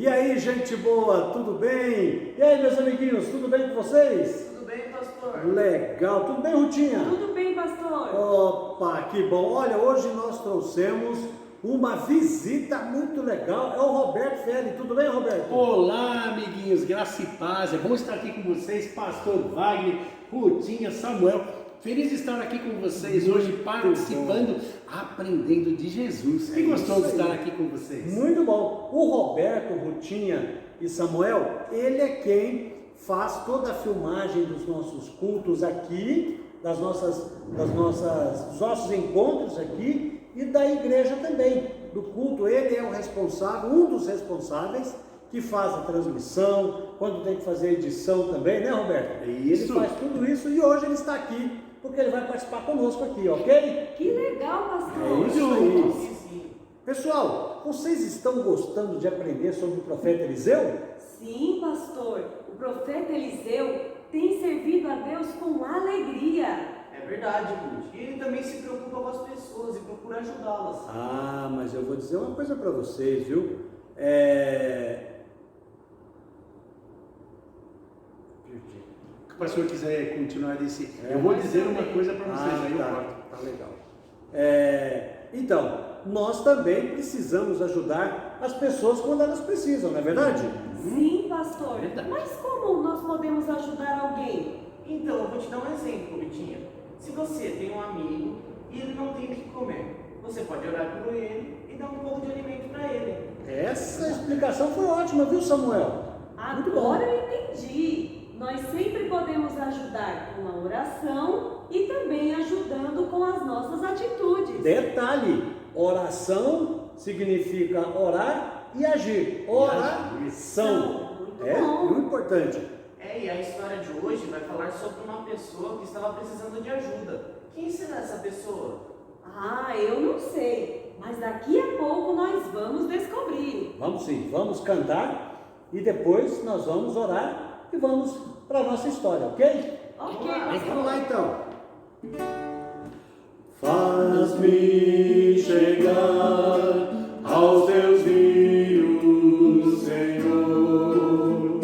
E aí, gente boa, tudo bem? E aí, meus amiguinhos, tudo bem com vocês? Tudo bem, pastor? Legal, tudo bem, Rutinha? Tudo bem, pastor? Opa, que bom! Olha, hoje nós trouxemos uma visita muito legal, é o Roberto Feli. Tudo bem, Roberto? Olá, amiguinhos, graça e paz, é bom estar aqui com vocês, pastor Wagner, Rutinha, Samuel. Feliz de estar aqui com vocês hoje, participando, aprendendo de Jesus. Que gostoso de estar aqui com vocês. Muito bom. O Roberto, Rutinha e Samuel, ele é quem faz toda a filmagem dos nossos cultos aqui, dos nossos encontros aqui e da igreja também, do culto. Ele é o responsável, um dos responsáveis, que faz a transmissão, quando tem que fazer a edição também, né, Roberto? Isso. Ele faz tudo isso e hoje ele está aqui, porque ele vai participar conosco aqui, ok? Que legal, pastor! É isso aí. Pessoal, vocês estão gostando de aprender sobre o profeta Eliseu? Sim, pastor. O profeta Eliseu tem servido a Deus com alegria. É verdade, Ruth. E ele também se preocupa com as pessoas e procura ajudá-las. Ah, mas eu vou dizer uma coisa para vocês, viu? Se o pastor quiser continuar eu vou dizer uma coisa para vocês, aí eu corto. Tá legal. Então, nós também precisamos ajudar as pessoas quando elas precisam, não é verdade? Sim, pastor. Verdade. Mas como nós podemos ajudar alguém? Então, eu vou te dar um exemplo, Rutinha. Se você tem um amigo e ele não tem o que comer, você pode orar por ele e dar um pouco de alimento para ele. Essa explicação foi ótima, viu, Samuel? Muito bom. Agora eu entendi. Nós sempre podemos ajudar com a oração e também ajudando com as nossas atitudes. Detalhe, oração significa orar e agir. Oração. Muito É bom. muito importante. E a história de hoje vai falar sobre uma pessoa que estava precisando de ajuda. Quem será essa pessoa? Eu não sei, mas daqui a pouco nós vamos descobrir. Vamos sim, vamos cantar e depois nós vamos orar e vamos para a nossa história, ok? Ok, Vamos lá então. Faz-me chegar aos teus rios, Senhor.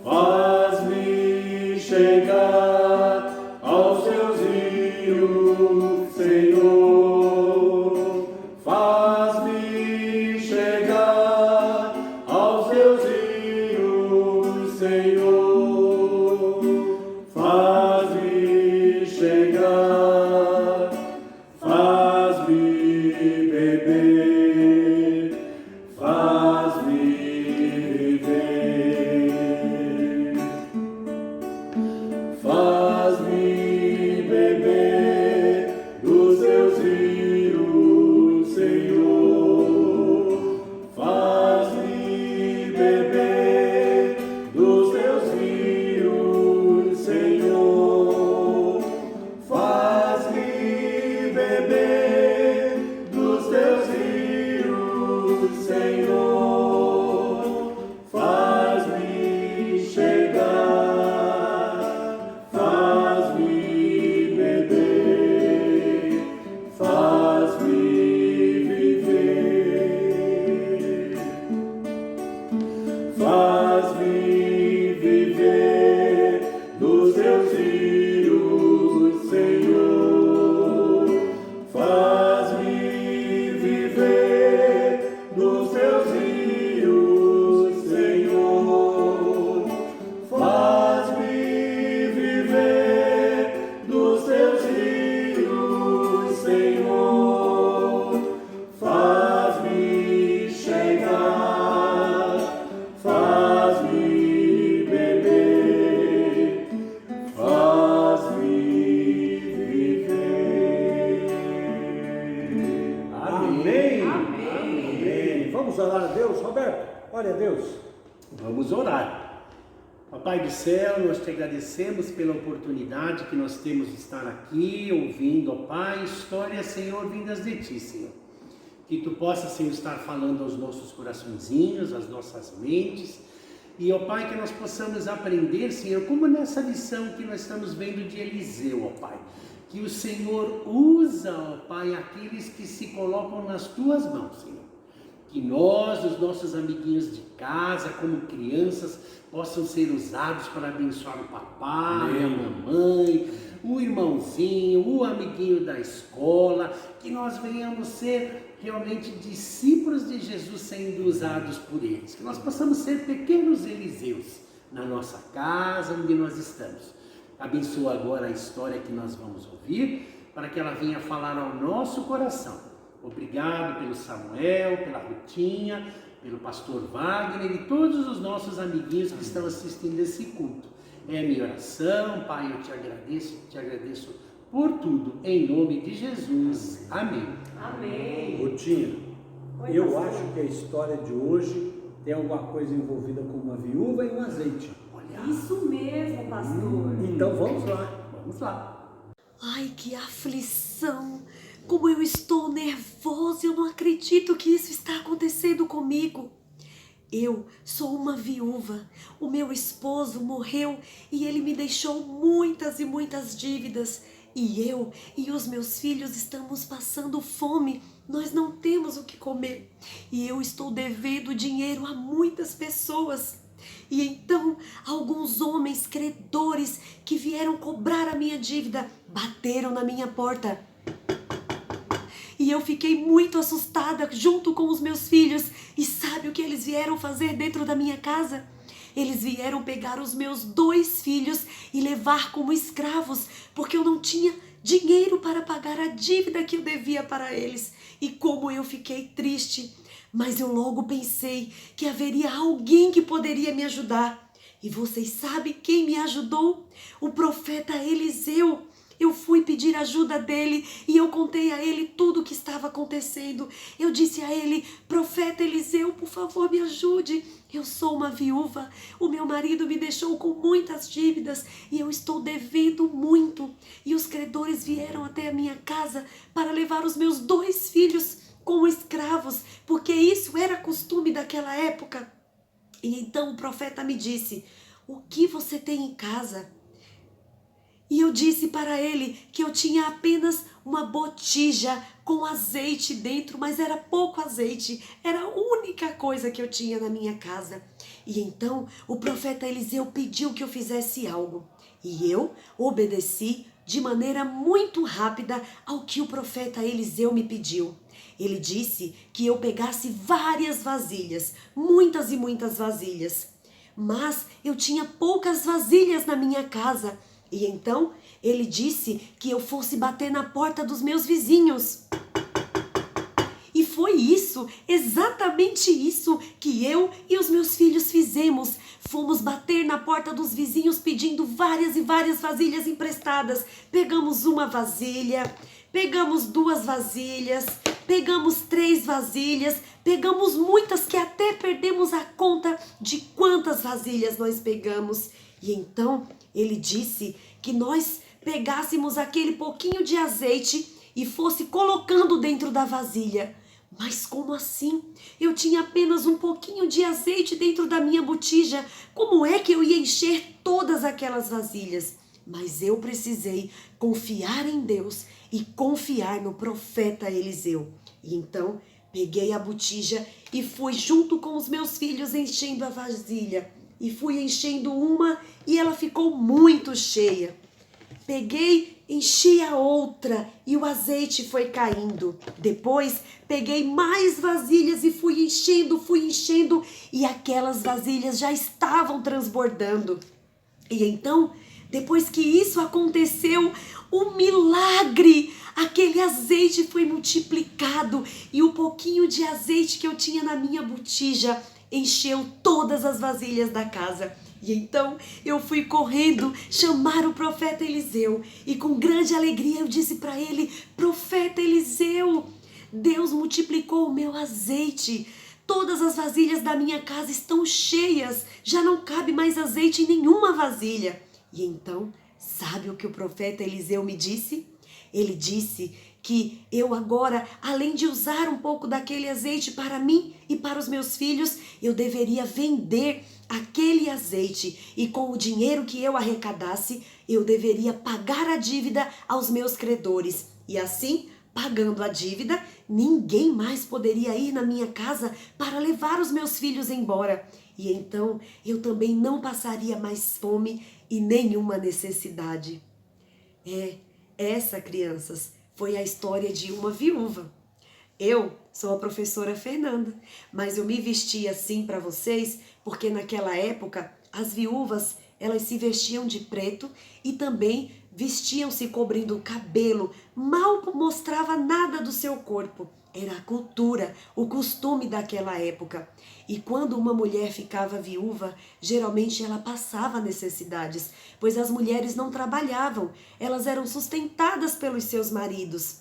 Faz-me chegar aos teus rios, Senhor. Faz-me chegar aos teus rios, Senhor. Faz-me chegar, faz-me beber, faz-me viver. Faz-me beber dos teus rios, Senhor. Faz-me beber dos teus rios, Senhor. Faz-me beber dos teus rios, Senhor. Faz-me chegar, faz-me beber, faz-me viver. Faz-me viver dos teus rios, Senhor. Faz-me viver dos teus rios, Senhor. Faz-me viver dos teus rios, Senhor. Faz-me chegar, faz-me beber, faz-me viver. Amém. Amém. Vamos orar a Deus, Roberto? Olha a Deus. Vamos orar. Papai do céu, nós te agradecemos pela oportunidade que nós temos de estar aqui, ouvindo, ó Pai, histórias, Senhor, vindas de Ti, Senhor. Que Tu possa, Senhor, estar falando aos nossos coraçõezinhos, às nossas mentes. E, ó Pai, que nós possamos aprender, Senhor, como nessa lição que nós estamos vendo de Eliseu, ó Pai. Que o Senhor usa, ó Pai, aqueles que se colocam nas Tuas mãos, Senhor. Que nós, os nossos amiguinhos de casa, como crianças, possam ser usados para abençoar o papai, a mamãe, o irmãozinho, o amiguinho da escola, que nós venhamos ser realmente discípulos de Jesus sendo usados por eles, que nós possamos ser pequenos Eliseus na nossa casa, onde nós estamos. Abençoa agora a história que nós vamos ouvir, para que ela venha falar ao nosso coração. Obrigado pelo Samuel, pela Rutinha, pelo pastor Wagner e todos os nossos amiguinhos que estão assistindo esse culto. É a minha oração, Pai, eu te agradeço por tudo, em nome de Jesus. Amém. Amém. Rutinha, Oi, eu pastor. acho que a história de hoje tem alguma coisa envolvida com uma viúva e um azeite. Olha, Isso mesmo, pastor. Então vamos lá, vamos lá. Ai, que aflição! Como eu estou nervosa, eu não acredito que isso está acontecendo comigo. Eu sou uma viúva, o meu esposo morreu e ele me deixou muitas e muitas dívidas. E eu e os meus filhos estamos passando fome, nós não temos o que comer. E eu estou devendo dinheiro a muitas pessoas. E então, alguns homens credores que vieram cobrar a minha dívida bateram na minha porta. E eu fiquei muito assustada junto com os meus filhos. E sabe o que eles vieram fazer dentro da minha casa? Eles vieram pegar os meus 2 filhos e levar como escravos, porque eu não tinha dinheiro para pagar a dívida que eu devia para eles. E como eu fiquei triste, mas eu logo pensei que haveria alguém que poderia me ajudar. E vocês sabem quem me ajudou? O profeta Eliseu. Eu fui pedir ajuda dele e eu contei a ele tudo o que estava acontecendo. Eu disse a ele: profeta Eliseu, por favor, me ajude. Eu sou uma viúva, o meu marido me deixou com muitas dívidas e eu estou devendo muito. E os credores vieram até a minha casa para levar os meus 2 filhos como escravos, porque isso era costume daquela época. E então o profeta me disse: o que você tem em casa? E eu disse para ele que eu tinha apenas uma botija com azeite dentro, mas era pouco azeite, era a única coisa que eu tinha na minha casa. E então o profeta Eliseu pediu que eu fizesse algo. E eu obedeci de maneira muito rápida ao que o profeta Eliseu me pediu. Ele disse que eu pegasse várias vasilhas, muitas e muitas vasilhas. Mas eu tinha poucas vasilhas na minha casa. E então ele disse que eu fosse bater na porta dos meus vizinhos. E foi isso, exatamente isso, que eu e os meus filhos fizemos. Fomos bater na porta dos vizinhos pedindo várias e várias vasilhas emprestadas. Pegamos uma vasilha, pegamos 2 vasilhas, pegamos 3 vasilhas, pegamos muitas que até perdemos a conta de quantas vasilhas nós pegamos. E então ele disse que nós pegássemos aquele pouquinho de azeite e fosse colocando dentro da vasilha. Mas como assim? Eu tinha apenas um pouquinho de azeite dentro da minha botija. Como é que eu ia encher todas aquelas vasilhas? Mas eu precisei confiar em Deus e confiar no profeta Eliseu. E então peguei a botija e fui junto com os meus filhos enchendo a vasilha. E fui enchendo uma e ela ficou muito cheia. Peguei, enchi a outra e o azeite foi caindo. Depois peguei mais vasilhas e fui enchendo e aquelas vasilhas já estavam transbordando. E então, depois que isso aconteceu, um milagre! Aquele azeite foi multiplicado e o pouquinho de azeite que eu tinha na minha botija encheu todas as vasilhas da casa. E então eu fui correndo chamar o profeta Eliseu e com grande alegria eu disse para ele: profeta Eliseu, Deus multiplicou o meu azeite. Todas as vasilhas da minha casa estão cheias, já não cabe mais azeite em nenhuma vasilha. E então, sabe o que o profeta Eliseu me disse? Ele disse que eu agora, além de usar um pouco daquele azeite para mim e para os meus filhos, eu deveria vender aquele azeite e com o dinheiro que eu arrecadasse, eu deveria pagar a dívida aos meus credores e assim Pagando a dívida, ninguém mais poderia ir na minha casa para levar os meus filhos embora. E então eu também não passaria mais fome e nenhuma necessidade. Essa, crianças, foi a história de uma viúva. Eu sou a professora Fernanda, mas eu me vesti assim para vocês porque naquela época as viúvas, elas se vestiam de preto e também vestiam-se cobrindo o cabelo, mal mostrava nada do seu corpo. Era a cultura, o costume daquela época. E quando uma mulher ficava viúva, geralmente ela passava necessidades, pois as mulheres não trabalhavam, elas eram sustentadas pelos seus maridos.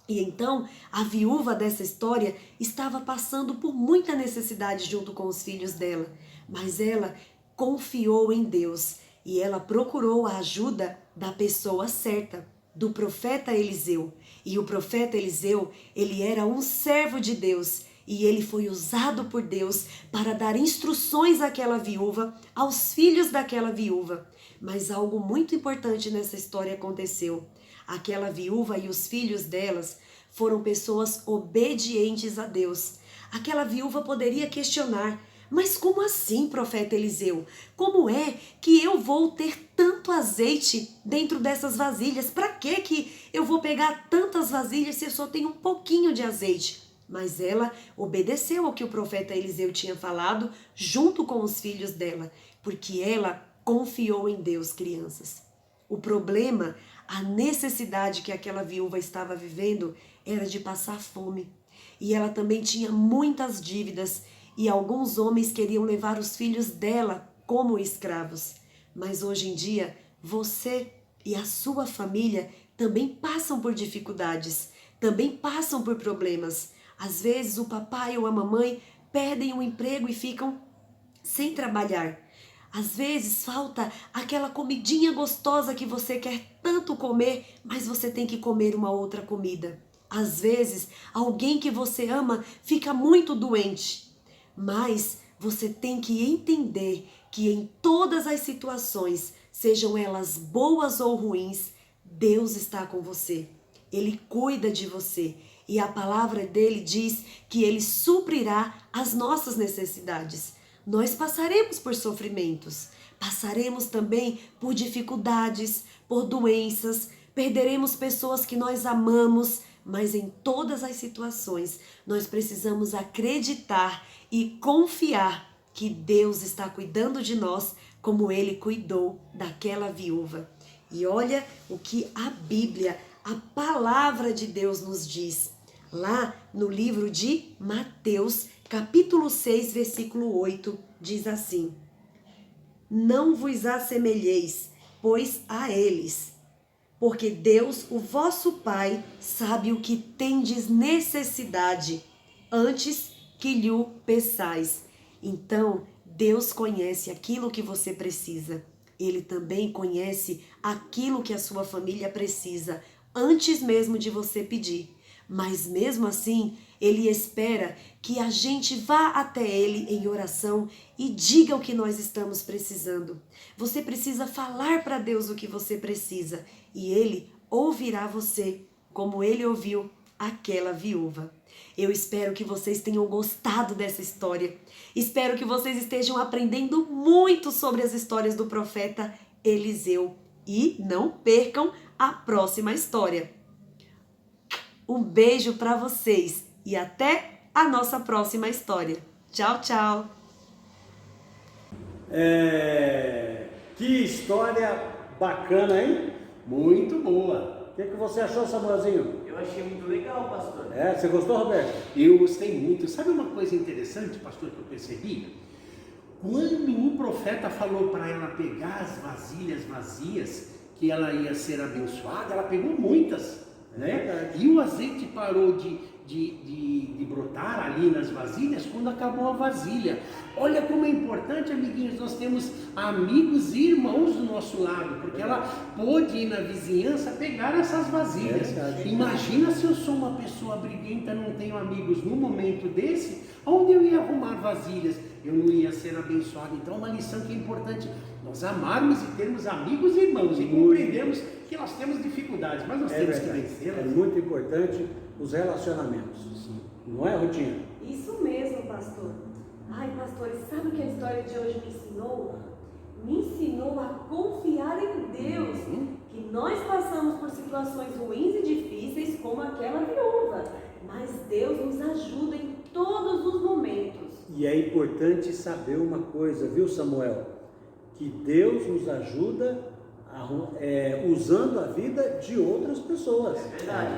E então, a viúva dessa história estava passando por muita necessidade junto com os filhos dela, mas ela confiou em Deus e ela procurou a ajuda da pessoa certa, do profeta Eliseu. E o profeta Eliseu, ele era um servo de Deus e ele foi usado por Deus para dar instruções àquela viúva, aos filhos daquela viúva. Mas algo muito importante nessa história aconteceu. Aquela viúva e os filhos delas foram pessoas obedientes a Deus. Aquela viúva poderia questionar: mas como assim, profeta Eliseu? Como é que eu vou ter tanto azeite dentro dessas vasilhas? Para que eu vou pegar tantas vasilhas se eu só tenho um pouquinho de azeite? Mas ela obedeceu ao que o profeta Eliseu tinha falado junto com os filhos dela, porque ela confiou em Deus, crianças. O problema, a necessidade que aquela viúva estava vivendo era de passar fome. E ela também tinha muitas dívidas e alguns homens queriam levar os filhos dela como escravos. Mas hoje em dia, você e a sua família também passam por dificuldades, também passam por problemas. Às vezes o papai ou a mamãe perdem o emprego e ficam sem trabalhar. Às vezes falta aquela comidinha gostosa que você quer tanto comer, mas você tem que comer uma outra comida. Às vezes alguém que você ama fica muito doente. Mas você tem que entender que em todas as situações, sejam elas boas ou ruins, Deus está com você. Ele cuida de você e a palavra dele diz que ele suprirá as nossas necessidades. Nós passaremos por sofrimentos, passaremos também por dificuldades, por doenças, perderemos pessoas que nós amamos, mas em todas as situações nós precisamos acreditar e confiar que Deus está cuidando de nós como Ele cuidou daquela viúva. E olha o que a Bíblia, a palavra de Deus nos diz. Lá no livro de Mateus, capítulo 6, versículo 8, diz assim: não vos assemelheis, pois a eles, porque Deus, o vosso Pai, sabe o que tendes necessidade, antes que lhe peçais. Então, Deus conhece aquilo que você precisa. Ele também conhece aquilo que a sua família precisa, antes mesmo de você pedir. Mas mesmo assim, Ele espera que a gente vá até Ele em oração e diga o que nós estamos precisando. Você precisa falar para Deus o que você precisa e Ele ouvirá você, como Ele ouviu aquela viúva. Eu espero que vocês tenham gostado dessa história. Espero que vocês estejam aprendendo muito sobre as histórias do profeta Eliseu. E não percam a próxima história. Um beijo para vocês e até a nossa próxima história. Tchau, tchau! Que história bacana, hein? Muito boa. O que você achou, Samuelzinho? Eu achei muito legal, pastor. Você gostou, Roberto? Eu gostei muito. Sabe uma coisa interessante, pastor, que eu percebi? Quando o profeta falou para ela pegar as vasilhas vazias, que ela ia ser abençoada, ela pegou muitas, né? E o azeite parou de brotar ali nas vasilhas quando acabou a vasilha. Olha como é importante, amiguinhos, nós temos amigos e irmãos do nosso lado, porque ela pôde ir na vizinhança pegar essas vasilhas. Imagina se eu sou uma pessoa briguenta, não tenho amigos num momento desse, onde eu ia arrumar vasilhas? Eu não ia ser abençoado. Então, uma lição que é importante, Nós amarmos e termos amigos e irmãos e compreendermos que nós temos dificuldades, mas nós temos que verdade. vencê-las. É muito importante os relacionamentos. Não é, Rutinha? Isso mesmo, pastor. Ai, pastores, sabe o que a história de hoje me ensinou? Me ensinou a confiar em Deus. Que nós passamos por situações ruins e difíceis como aquela viúva. Mas Deus nos ajuda em todos os momentos. E é importante saber uma coisa, viu, Samuel? Que Deus nos ajuda usando a vida de outras pessoas. É verdade,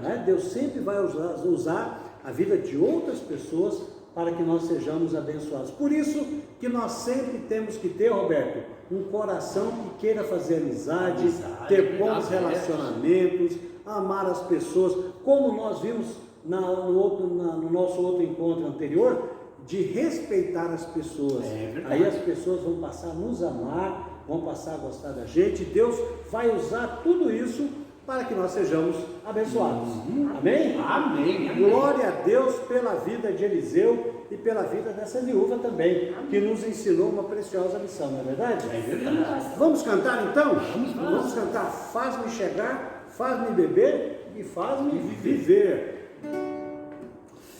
Né? Deus sempre vai usar a vida de outras pessoas para que nós sejamos abençoados. Por isso que nós sempre temos que ter, Roberto, um coração que queira fazer amizade, ter bons relacionamentos, amar as pessoas, como nós vimos no nosso outro encontro anterior, de respeitar as pessoas. Aí as pessoas vão passar a nos amar, vão passar a gostar da gente. Deus vai usar tudo isso para que nós sejamos abençoados. Amém? Amém. Glória a Deus pela vida de Eliseu e pela vida dessa viúva também, que nos ensinou uma preciosa lição, não é verdade? É verdade. Vamos cantar então? Vamos cantar. Faz-me chegar, faz-me beber e faz-me viver.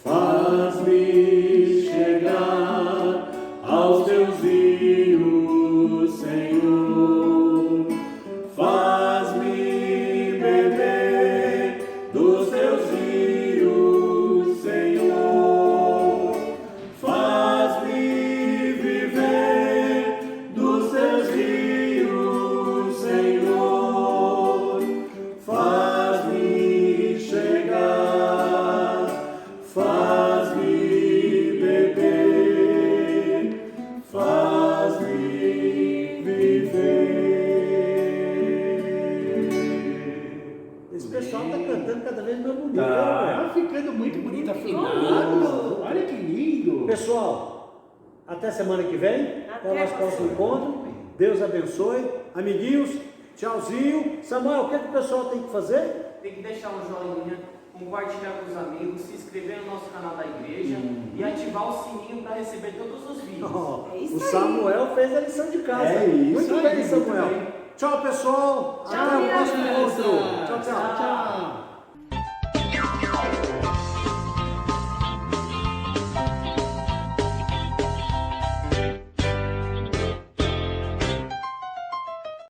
Faz-me chegar aos teus rios, Senhor. Faz-me beber dos teus rios, Senhor. Faz-me viver dos teus rios, Senhor. Faz-me chegar, faz-me beber, faz-me viver. Esse pessoal está cantando cada vez mais bonito. Tá ficando muito bonito, afinado. Olha que lindo. Pessoal, até semana que vem. Até o nosso próximo encontro. Deus abençoe. Amiguinhos, tchauzinho. Samuel, o que o pessoal tem que fazer? Tem que deixar um joinha, compartilhar com os amigos, se inscrever no nosso canal da igreja e ativar o sininho para receber todos os vídeos. É isso O aí. Samuel fez a lição de casa. É isso Muito aí, bem, muito Samuel. bem. Tchau, pessoal. Até o próximo encontro. Tchau, tchau. Tchau.